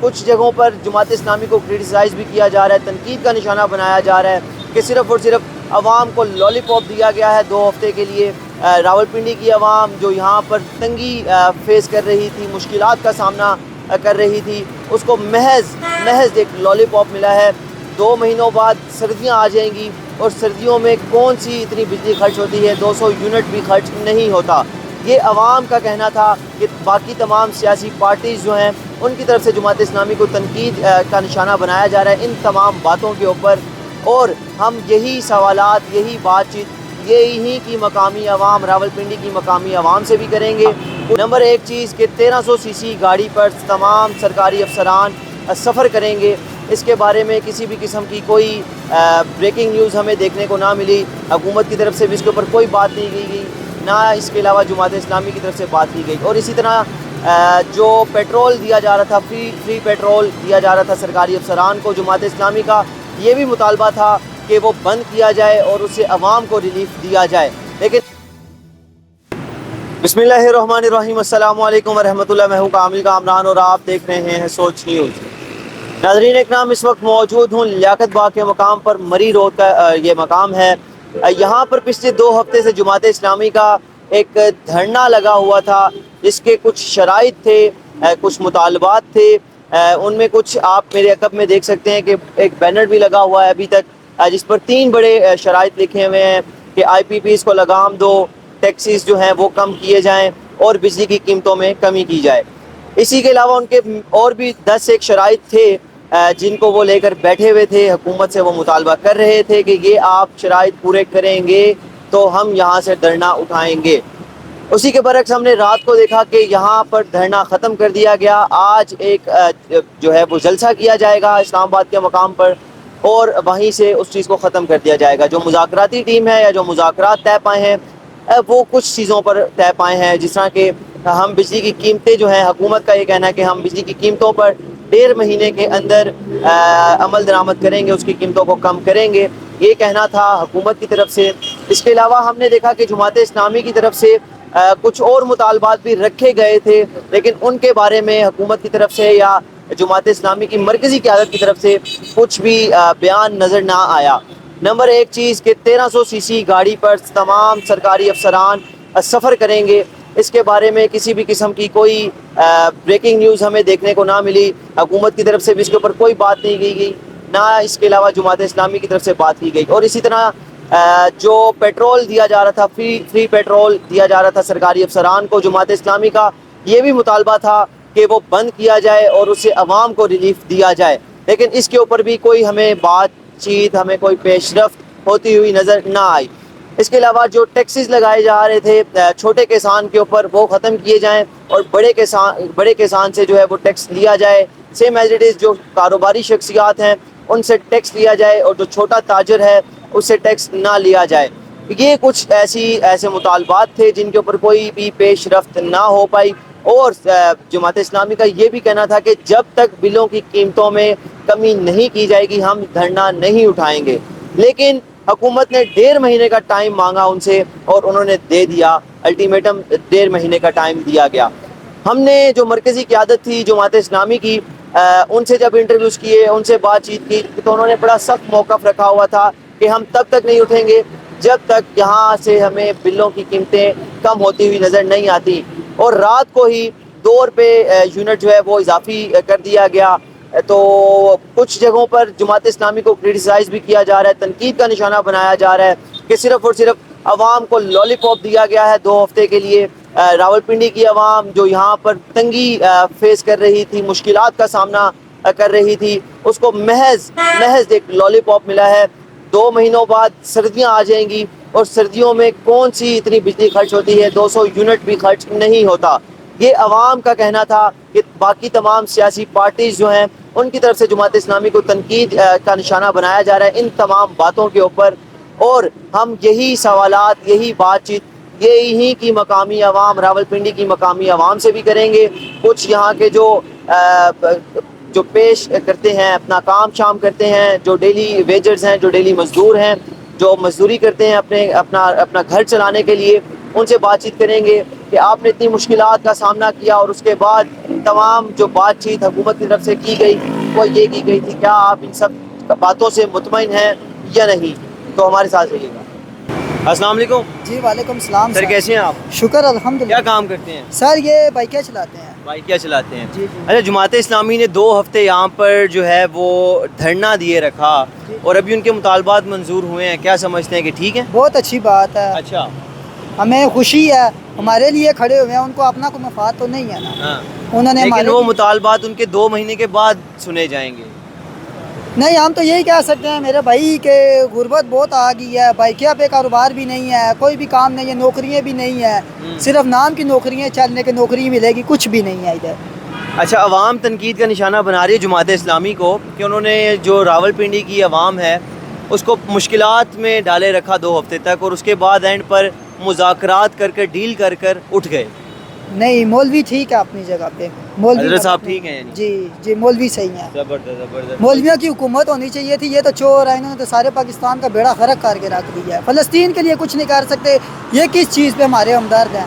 کچھ جگہوں پر جماعت اسلامی کو کرٹیسائز بھی کیا جا رہا ہے، تنقید کا نشانہ بنایا جا رہا ہے کہ صرف اور صرف عوام کو لالی پاپ دیا گیا ہے 2 ہفتے کے لیے۔ راولپنڈی کی عوام جو یہاں پر تنگی فیس کر رہی تھی، مشکلات کا سامنا کر رہی تھی، اس کو محض ایک لالی پاپ ملا ہے۔ 2 مہینوں بعد سردیاں آ جائیں گی، اور سردیوں میں کون سی اتنی بجلی خرچ ہوتی ہے، 200 یونٹ بھی خرچ نہیں ہوتا۔ یہ عوام کا کہنا تھا کہ باقی تمام سیاسی پارٹیز جو ہیں ان کی طرف سے جماعت اسلامی کو تنقید کا نشانہ بنایا جا رہا ہے ان تمام باتوں کے اوپر، اور ہم یہی سوالات، یہی بات چیت یہی کی مقامی عوام، راولپنڈی کی مقامی عوام سے بھی کریں گے۔ نمبر 1 چیز کہ 1300 سی سی گاڑی پر تمام سرکاری افسران سفر کریں گے، اس کے بارے میں کسی بھی قسم کی کوئی بریکنگ نیوز ہمیں دیکھنے کو نہ ملی۔ حکومت کی طرف سے بھی اس کے اوپر کوئی بات نہیں کی گئی، نہ اس کے علاوہ جماعت اسلامی کی طرف سے بات کی گئی۔ اور اسی طرح جو پیٹرول دیا جا رہا تھا، فری پیٹرول دیا جا رہا تھا سرکاری افسران کو، جماعت اسلامی کا یہ بھی مطالبہ تھا کہ وہ بند کیا جائے اور اس سے عوام کو ریلیف دیا جائے۔ لیکن بسم اللہ الرحمن الرحیم، السلام علیکم ورحمۃ اللہ، میں ہوں کامل کامران اور آپ دیکھ رہے ہیں سوچ نیوز۔ ناظرین اکرام، اس وقت موجود ہوں لیاقت باغ کے مقام پر، مری روڈ کا یہ مقام ہے۔ یہاں پر پچھلے 2 ہفتے سے جماعت اسلامی کا ایک دھرنا لگا ہوا تھا، جس کے کچھ شرائط تھے، کچھ مطالبات تھے۔ ان میں کچھ آپ میرے عقب میں دیکھ سکتے ہیں کہ ایک بینر بھی لگا ہوا ہے ابھی تک، جس پر 3 بڑے شرائط لکھے ہوئے ہیں کہ آئی پی پیز کو لگام دو، ٹیکسیز جو ہیں وہ کم کیے جائیں، اور بجلی کی قیمتوں میں کمی کی جائے۔ اسی کے علاوہ ان کے اور بھی 10 ایک شرائط تھے جن کو وہ لے کر بیٹھے ہوئے تھے، حکومت سے وہ مطالبہ کر رہے تھے کہ یہ آپ شرائط پورے کریں گے تو ہم یہاں سے دھرنا اٹھائیں گے۔ اسی کے برعکس ہم نے رات کو دیکھا کہ یہاں پر دھرنا ختم کر دیا گیا۔ آج ایک جو ہے وہ جلسہ کیا جائے گا اسلام آباد کے مقام پر، اور وہیں سے اس چیز کو ختم کر دیا جائے گا۔ جو مذاکراتی ٹیم ہے یا جو مذاکرات طے پائے ہیں، وہ کچھ چیزوں پر طے پائے ہیں، جس طرح کہ ہم بجلی کی قیمتیں جو ہیں، حکومت کا یہ کہنا ہے کہ ہم بجلی کی قیمتوں پر 1.5 مہینے کے اندر عمل درآمد کریں گے، اس کی قیمتوں کو کم کریں گے، یہ کہنا تھا حکومت کی طرف سے۔ اس کے علاوہ ہم نے دیکھا کہ جماعت اسلامی کی طرف سے کچھ اور مطالبات بھی رکھے گئے تھے، لیکن ان کے بارے میں حکومت کی طرف سے یا جماعت اسلامی کی مرکزی قیادت کی طرف سے کچھ بھی بیان نظر نہ آیا۔ نمبر 1 چیز کہ 1300 سی سی گاڑی پر تمام سرکاری افسران سفر کریں گے، اس کے بارے میں کسی بھی قسم کی کوئی بریکنگ نیوز ہمیں دیکھنے کو نہ ملی۔ حکومت کی طرف سے بھی اس کے اوپر کوئی بات نہیں کی گئی، نہ اس کے علاوہ جماعت اسلامی کی طرف سے بات کی گئی۔ اور اسی طرح جو پیٹرول دیا جا رہا تھا، فری پیٹرول دیا جا رہا تھا سرکاری افسران کو، جماعت اسلامی کا یہ بھی مطالبہ تھا کہ وہ بند کیا جائے اور اس سے عوام کو ریلیف دیا جائے۔ لیکن اس کے اوپر بھی کوئی ہمیں بات چیت، ہمیں کوئی پیش رفت ہوتی ہوئی نظر نہ آئی۔ اس کے علاوہ جو ٹیکسز لگائے جا رہے تھے چھوٹے کسان کے اوپر، وہ ختم کیے جائیں، اور بڑے کسان سے جو ہے وہ ٹیکس لیا جائے، سیم ایز اٹ از۔ جو کاروباری شخصیات ہیں ان سے ٹیکس لیا جائے، اور جو چھوٹا تاجر ہے اس سے ٹیکس نہ لیا جائے۔ یہ کچھ ایسے مطالبات تھے جن کے اوپر کوئی بھی پیش رفت نہ ہو پائی۔ اور جماعت اسلامی کا یہ بھی کہنا تھا کہ جب تک بلوں کی قیمتوں میں کمی نہیں کی جائے گی ہم دھرنا نہیں اٹھائیں گے۔ لیکن حکومت نے 1.5 مہینے کا ٹائم مانگا ان سے، اور انہوں نے دے دیا۔ الٹیمیٹم 1.5 مہینے کا ٹائم دیا گیا۔ ہم نے جو مرکزی قیادت تھی جماعت اسلامی کی، ان سے جب انٹرویوز کیے، ان سے بات چیت کی، تو انہوں نے بڑا سخت موقف رکھا ہوا تھا کہ ہم تب تک نہیں اٹھیں گے جب تک یہاں سے ہمیں بلوں کی قیمتیں کم ہوتی ہوئی نظر نہیں آتی۔ اور رات کو ہی 2 روپے یونٹ جو ہے وہ اضافی کر دیا گیا۔ تو کچھ جگہوں پر جماعت اسلامی کو کرٹیسائز بھی کیا جا رہا ہے، تنقید کا نشانہ بنایا جا رہا ہے کہ صرف اور صرف عوام کو لالی پاپ دیا گیا ہے 2 ہفتے کے لیے۔ راولپنڈی کی عوام جو یہاں پر تنگی فیس کر رہی تھی، مشکلات کا سامنا کر رہی تھی، اس کو محض ایک لالی پاپ ملا ہے۔ 2 مہینوں بعد سردیاں آ جائیں گی، اور سردیوں میں کون سی اتنی بجلی خرچ ہوتی ہے، 200 یونٹ بھی خرچ نہیں ہوتا۔ یہ عوام کا کہنا تھا کہ باقی تمام سیاسی پارٹیز جو ہیں ان کی طرف سے جماعت اسلامی کو تنقید کا نشانہ بنایا جا رہا ہے ان تمام باتوں کے اوپر، اور ہم یہی سوالات، یہی بات چیت یہی کی مقامی عوام، راولپنڈی کی مقامی عوام سے بھی کریں گے۔ کچھ یہاں کے جو پیش کرتے ہیں، اپنا کام شام کرتے ہیں، جو ڈیلی ویجرز ہیں، جو ڈیلی مزدور ہیں، جو مزدوری کرتے ہیں اپنا گھر چلانے کے لیے، ان سے بات چیت کریں گے۔ کہ آپ نے اتنی مشکلات کا سامنا کیا اور اس کے بعد تمام جو بات چیت حکومت کی طرف سے کی گئی وہ یہ کی گئی تھی، کیا آپ ان سب باتوں سے مطمئن ہیں یا نہیں؟ تو ہمارے ساتھ رہیے گا۔ السلام علیکم۔ جی وعلیکم السلام سر کیسے ہیں آپ؟ شکر الحمدللہ۔ کیا کام کرتے ہیں؟ سر یہ بائکیں چلاتے ہیں۔ بائکیں چلاتے ہیں؟ جی اچھا، جماعت اسلامی نے 2 ہفتے یہاں پر جو ہے وہ دھرنا دیے رکھا اور ابھی ان کے مطالبات منظور ہوئے ہیں، کیا سمجھتے ہیں کہ ٹھیک ہے؟ بہت اچھی بات ہے، اچھا، ہمیں خوشی ہے، ہمارے لیے کھڑے ہوئے ہیں، ان کو اپنا کوئی مفاد تو نہیں ہے نا، ہاں، انہوں نے لیکن ہمارے وہ مطالبات ان کے 2 مہینے کے بعد سنے جائیں گے۔ نہیں، ہم تو یہی کہہ سکتے ہیں میرے بھائی کہ غربت بہت آ گئی ہے، بائکیا پہ کاروبار بھی نہیں ہے، کوئی بھی کام نہیں ہے، نوکریاں بھی نہیں ہے، صرف نام کی نوکریاں، چلنے کی نوکری ملے گی، کچھ بھی نہیں ہے ادھر۔ اچھا، عوام تنقید کا نشانہ بنا رہی ہے جماعت اسلامی کو کہ انہوں نے جو راول پنڈی کی عوام ہے اس کو مشکلات میں ڈالے رکھا 2 ہفتے تک، اور اس کے بعد اینڈ پر مذاکرات کر کر ڈیل کر کر اٹھ گئے۔ نہیں، مولوی ٹھیک ہے اپنی جگہ پہ، مولوی حضرت صاحب ٹھیک ہیں یعنی؟ جی مولوی صحیح ہیں، زبردست زبردست۔ مولویوں کی حکومت ہونی چاہیے تھی، یہ تو چور ہے، انہوں نے تو سارے پاکستان کا بیڑا غرق کر کے رکھ دیا ہے، فلسطین کے لیے کچھ نہیں کر سکتے، یہ کس چیز پہ ہمارے ہمدرد ہیں؟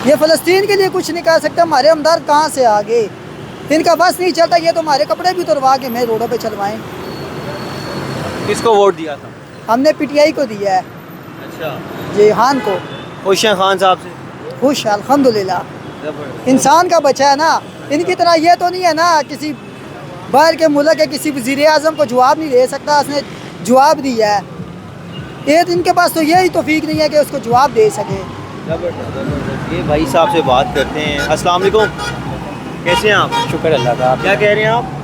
یہ فلسطین کے لیے کچھ نہیں کر سکتے، ہمارے ہمدرد کہاں سے آ گئے؟ ان کا بس نہیں چلتا، یہ تو ہمارے کپڑے بھی اتروا کے میں روڈوں پہ چلوائیں۔ کس کو ووٹ دیا تھا؟ ہم نے پی ٹی آئی کو دیا ہے، اچھا، جی خان کو۔ خوش ہیں خان صاحب سے؟ خوش الحمدللہ، زبردست۔ انسان کا بچہ ہے نا، ان کی طرح یہ تو نہیں ہے نا کسی باہر کے ملک کے کسی وزیر اعظم کو جواب نہیں دے سکتا، اس نے جواب دیا ہے، یہ ان کے پاس تو یہی توفیق نہیں ہے کہ اس کو جواب دے سکے۔ زبردست زبردست۔ یہ بھائی صاحب سے بات کرتے ہیں۔ السلام علیکم، کیسے ہیں آپ؟ شکر اللہ کا۔ کیا کہہ رہے ہیں آپ؟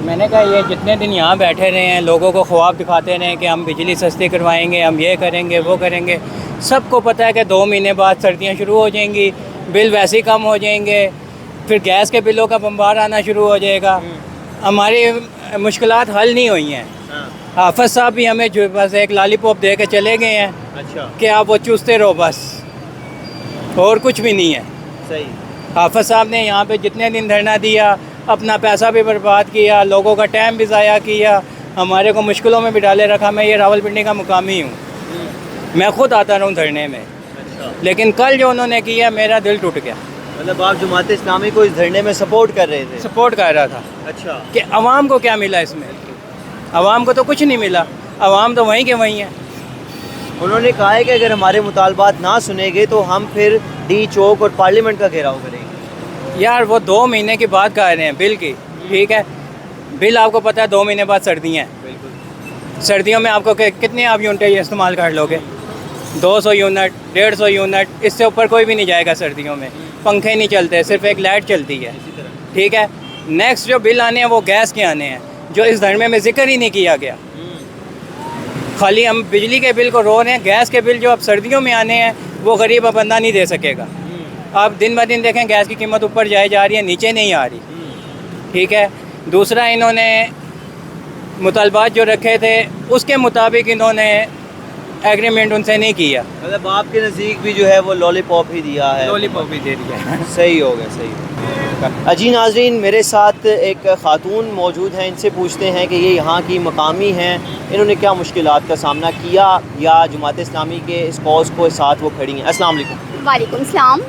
میں نے کہا یہ جتنے دن یہاں بیٹھے رہے ہیں، لوگوں کو خواب دکھاتے رہے کہ ہم بجلی سستی کروائیں گے، ہم یہ کریں گے وہ کریں گے، سب کو پتہ ہے کہ 2 مہینے بعد سردیاں شروع ہو جائیں گی، بل ویسے ہی کم ہو جائیں گے، پھر گیس کے بلوں کا بمبار آنا شروع ہو جائے گا۔ ہماری مشکلات حل نہیں ہوئی ہیں۔ حافظ صاحب بھی ہمیں بس ایک لالی پاپ دے کے چلے گئے ہیں اچھا، کہ آپ وہ چوستے رہو بس، اور کچھ بھی نہیں ہے۔ صحیح۔ حافظ صاحب نے یہاں پہ جتنے دن دھرنا دیا، اپنا پیسہ بھی برباد کیا، لوگوں کا ٹائم بھی ضائع کیا، ہمارے کو مشکلوں میں بھی ڈالے رکھا۔ میں یہ راول پنڈی کا مقامی ہوں، میں خود آتا رہا ہوں دھرنے میں، اچھا، لیکن کل جو انہوں نے کیا میرا دل ٹوٹ گیا۔ مطلب آپ جماعت اسلامی کو اس دھرنے میں سپورٹ کر رہے تھے؟ سپورٹ کر رہا تھا اچھا، کہ عوام کو کیا ملا اس میں، عوام کو تو کچھ نہیں ملا، عوام تو وہیں کے وہیں ہیں۔ انہوں نے کہا ہے کہ اگر ہمارے مطالبات نہ سنے گے تو ہم پھر ڈی چوک اور پارلیمنٹ کا گھیراؤ کریں گے۔ یار وہ 2 مہینے کی بات کر رہے ہیں بل کی، ٹھیک ہے، بل آپ کو پتہ ہے 2 مہینے بعد سردیاں ہیں، بالکل۔ سردیوں میں آپ کو کتنے آپ یونٹیں استعمال کر لو گے؟ 200 یونٹ، 150 یونٹ، اس سے اوپر کوئی بھی نہیں جائے گا سردیوں میں، پنکھے نہیں چلتے، صرف ایک لائٹ چلتی ہے، ٹھیک ہے۔ نیکسٹ جو بل آنے ہیں وہ گیس کے آنے ہیں، جو اس دھرنے میں ذکر ہی نہیں کیا گیا۔ خالی ہم بجلی کے بل کو رو رہے ہیں، گیس کے بل جو اب سردیوں میں آنے ہیں وہ غریب بندہ نہیں دے سکے گا۔ آپ دن بہ دن دیکھیں گیس کی قیمت اوپر جائے جا رہی ہے، نیچے نہیں آ رہی، ٹھیک ہے۔ دوسرا، انہوں نے مطالبات جو رکھے تھے اس کے مطابق انہوں نے ایگریمنٹ ان سے نہیں کیا، مطلب آپ کے نزدیک بھی جو ہے وہ لالی پاپ ہی دیا ہے؟ لالی پاپ بھی دے دیا۔ صحیح ہو گیا، صحیح ہو گیا۔ جی ناظرین، میرے ساتھ ایک خاتون موجود ہیں، ان سے پوچھتے ہیں کہ یہ یہاں کی مقامی ہیں، انہوں نے کیا مشکلات کا سامنا کیا یا جماعت اسلامی کے اس کاز کو ساتھ وہ کھڑی ہیں۔ السلام علیکم۔ وعلیکم السلام۔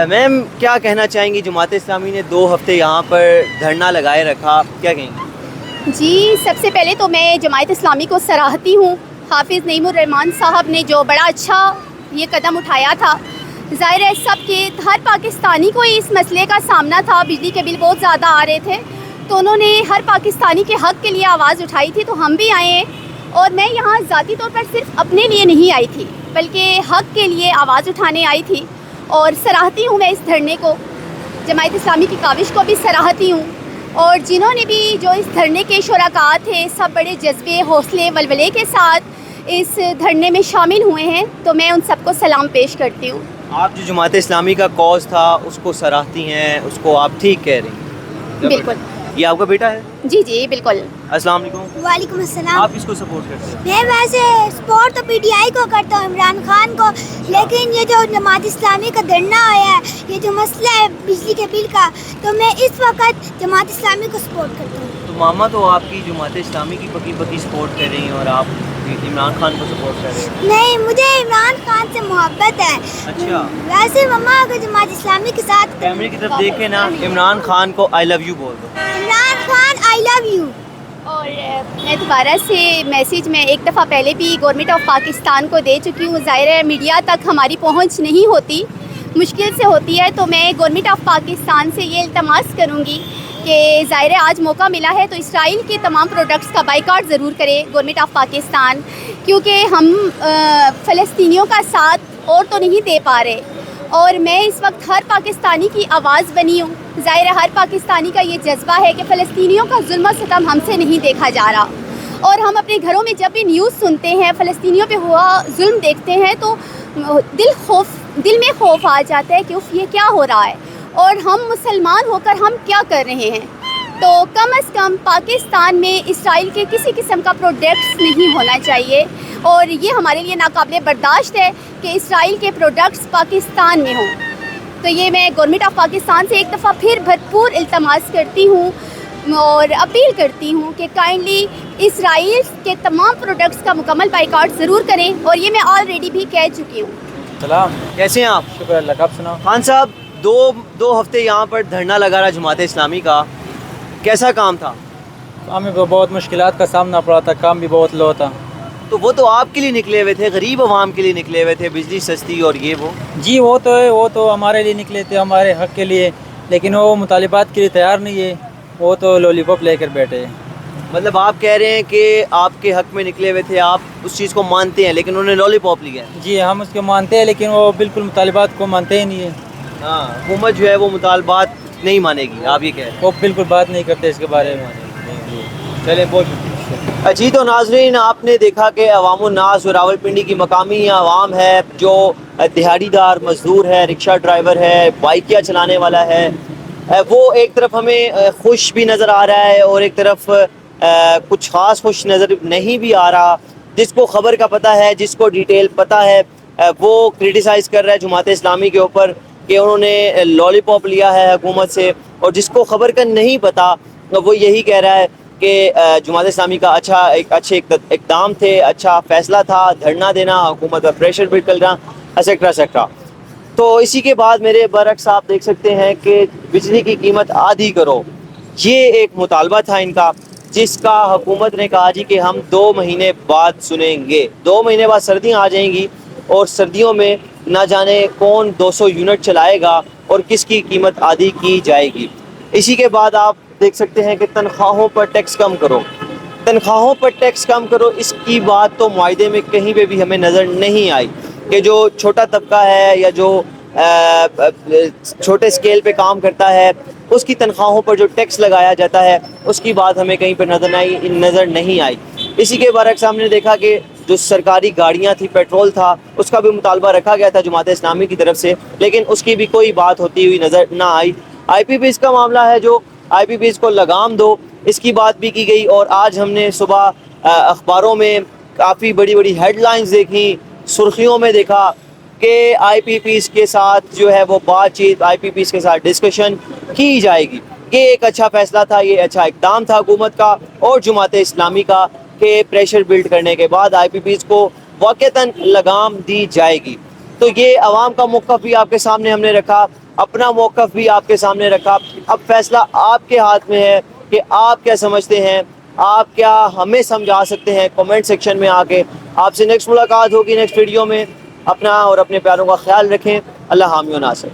میم، کیا کہنا چاہیں گی؟ جماعت اسلامی نے 2 ہفتے یہاں پر دھرنا لگائے رکھا، کیا کہیں گی؟ جی، سب سے پہلے تو میں جماعت اسلامی کو سراہتی ہوں، حافظ نعیم الرحمان صاحب نے جو بڑا اچھا یہ قدم اٹھایا تھا۔ ظاہر ہے سب کے ہر پاکستانی کو اس مسئلے کا سامنا تھا، بجلی کے بل بہت زیادہ آ رہے تھے، تو انہوں نے ہر پاکستانی کے حق کے لیے آواز اٹھائی تھی، تو ہم بھی آئے ہیں، اور میں یہاں ذاتی طور پر صرف اپنے لیے نہیں آئی تھی بلکہ حق کے لیے آواز اٹھانے آئی تھی، اور سراہتی ہوں میں اس دھرنے کو، جماعت اسلامی کی کاوش کو بھی سراہتی ہوں، اور جنہوں نے بھی جو اس دھرنے کے شرکاء تھے سب بڑے جذبے، حوصلے، ولولے کے ساتھ اس دھرنے میں شامل ہوئے ہیں، تو میں ان سب کو سلام پیش کرتی ہوں۔ آپ جو جماعت اسلامی کا کاز تھا اس کو سراہتی ہیں، اس کو آپ ٹھیک کہہ رہی ہیں؟ بالکل۔ یہ آپ کا بیٹا ہے؟ جی جی بالکل۔ السلام علیکم۔ وعلیکم السلام۔ آپ کس کو سپورٹ کرتے ہیں؟ میں ویسے سپورٹ تو پی ٹی آئی کو کرتا ہوں، عمران خان کو، لیکن یہ جو جماعت اسلامی کا دھرنا آیا ہے، یہ جو مسئلہ ہے بجلی کے بل کا، تو میں اس وقت جماعت اسلامی کو سپورٹ کرتا ہوں۔ تو ماما تو آپ کی جماعت اسلامی کی پکی پکی سپورٹ کر رہی ہیں اور آپ عمران خان کو سپورٹ کر رہے ہیں؟ نہیں، مجھے عمران خان سے محبت ہے. اچھا، ویسے مما اگر جماعت اسلامی کے ساتھ کیمرے کی طرف دیکھیں نا، عمران خان کو آئی لو یو بول دو. عمران خان آئی لو یو. اور میں دوبارہ سے میسیج میں ایک دفعہ پہلے بھی گورنمنٹ آف پاکستان کو دے چکی ہوں. ظاہر ہے میڈیا تک ہماری پہنچ نہیں ہوتی، مشکل سے ہوتی ہے، تو میں گورنمنٹ آف پاکستان سے یہ التماس کروں گی کہ ظاہر ہے آج موقع ملا ہے تو اسرائیل کے تمام پروڈکٹس کا بائیکاٹ ضرور کرے گورنمنٹ آف پاکستان، کیونکہ ہم فلسطینیوں کا ساتھ اور تو نہیں دے پا رہے. اور میں اس وقت ہر پاکستانی کی آواز بنی ہوں. ظاہر ہے ہر پاکستانی کا یہ جذبہ ہے کہ فلسطینیوں کا ظلم و ستم ہم سے نہیں دیکھا جا رہا، اور ہم اپنے گھروں میں جب بھی نیوز سنتے ہیں، فلسطینیوں پہ ہوا ظلم دیکھتے ہیں، تو دل میں خوف آ جاتا ہے کہ اف یہ کیا ہو رہا ہے، اور ہم مسلمان ہو کر ہم کیا کر رہے ہیں. تو کم از کم پاکستان میں اسرائیل کے کسی قسم کا پروڈکٹس نہیں ہونا چاہیے، اور یہ ہمارے لیے ناقابل برداشت ہے کہ اسرائیل کے پروڈکٹس پاکستان میں ہوں. تو یہ میں گورنمنٹ آف پاکستان سے ایک دفعہ پھر بھرپور التماس کرتی ہوں اور اپیل کرتی ہوں کہ کائنڈلی اسرائیل کے تمام پروڈکٹس کا مکمل بائیکاٹ ضرور کریں، اور یہ میں آلریڈی بھی کہہ چکی ہوں. سلام، کیسے ہیں آپ؟ شکر اللہ کا. آپ سناؤ. خان صاحب، دو ہفتے یہاں پر دھرنا لگا رہا جماعت اسلامی کا، کیسا کام تھا؟ ہمیں بہت مشکلات کا سامنا پڑا تھا، کام بھی بہت لو تھا. تو وہ تو آپ کے لیے نکلے ہوئے تھے، غریب عوام کے لیے نکلے ہوئے تھے، بجلی سستی اور یہ وہ. جی وہ تو ہے، وہ تو ہمارے لیے نکلے تھے، ہمارے حق کے لیے، لیکن وہ مطالبات کے لیے تیار نہیں ہے، وہ تو لولی پاپ لے کر بیٹھے ہیں. مطلب آپ کہہ رہے ہیں کہ آپ کے حق میں نکلے ہوئے تھے، آپ اس چیز کو مانتے ہیں، لیکن انہوں نے لالی پاپ لیا ہے. جی ہم اس کو مانتے ہیں، لیکن وہ بالکل مطالبات کو مانتے ہی نہیں ہے. ہاں، حکومت جو ہے وہ مطالبات نہیں مانے گی، آپ یہ کہہ رہے ہیں. وہ بالکل بات نہیں کرتے اس کے بارے میں. چلیں بہت شکریہ. جی تو ناظرین، آپ نے دیکھا کہ عوام الناس جو راولپنڈی کی مقامی عوام ہے، جو دہاڑی دار مزدور ہے، رکشہ ڈرائیور ہے، بائکیا چلانے والا ہے، وہ ایک طرف ہمیں خوش بھی نظر آ رہا ہے اور ایک طرف کچھ خاص خوش نظر نہیں بھی آ رہا. جس کو خبر کا پتہ ہے، جس کو ڈیٹیل پتہ ہے، وہ کرٹیسائز کر رہا ہے جماعت اسلامی کے اوپر کہ انہوں نے لالی پاپ لیا ہے حکومت سے. اور جس کو خبر کا نہیں پتہ، وہ یہی کہہ رہا ہے کہ جماعت اسلامی کا اچھے اقدام تھے، اچھا فیصلہ تھا، دھرنا دینا، حکومت پر پریشر بلڈ کرنا، ایسیکٹرا ایسیکٹرا. تو اسی کے بعد میرے برعکس آپ دیکھ سکتے ہیں کہ بجلی کی قیمت آدھی کرو. یہ ایک مطالبہ تھا ان کا، جس کا حکومت نے کہا جی کہ ہم 2 مہینے بعد سنیں گے. 2 مہینے بعد سردیاں آ جائیں گی، اور سردیوں میں نہ جانے کون 200 یونٹ چلائے گا اور کس کی قیمت آدھی کی جائے گی. اسی کے بعد آپ دیکھ سکتے ہیں کہ تنخواہوں پر ٹیکس کم کرو، تنخواہوں پر ٹیکس کم کرو. اس کی بات تو معاہدے میں کہیں پہ بھی ہمیں نظر نہیں آئی کہ جو چھوٹا طبقہ ہے یا جو چھوٹے اسکیل پہ کام کرتا ہے، اس کی تنخواہوں پر جو ٹیکس لگایا جاتا ہے، اس کی بات ہمیں کہیں پہ نظر نہیں آئی. اسی کے برعکس ہم نے دیکھا کہ جو سرکاری گاڑیاں تھی، پیٹرول تھا، اس کا بھی مطالبہ رکھا گیا تھا جماعت اسلامی کی طرف سے، لیکن اس کی بھی کوئی بات ہوتی ہوئی نظر نہ آئی. آئی پی پیز کا معاملہ ہے، جو آئی پی پیز کو لگام دو، اس کی بات بھی کی گئی. اور آج ہم نے صبح اخباروں میں کافی بڑی بڑی ہیڈ لائنز دیکھی، سرخیوں میں دیکھا کہ آئی پی پیز کے ساتھ جو ہے وہ بات چیت، آئی پی پیز کے ساتھ ڈسکشن کی جائے گی. یہ ایک اچھا فیصلہ تھا، یہ اچھا اقدام تھا حکومت کا اور جماعت اسلامی کا کہ پریشر بلڈ کرنے کے بعد آئی پی پیز کو واقعتاً لگام دی جائے گی. تو یہ عوام کا موقف بھی آپ کے سامنے ہم نے رکھا، اپنا موقف بھی آپ کے سامنے رکھا. اب فیصلہ آپ کے ہاتھ میں ہے کہ آپ کیا سمجھتے ہیں، آپ کیا ہمیں سمجھا سکتے ہیں کمنٹ سیکشن میں آ کے. آپ سے نیکسٹ ملاقات ہوگی نیکسٹ ویڈیو میں. اپنا اور اپنے پیاروں کا خیال رکھیں. اللہ حامی و ناصر.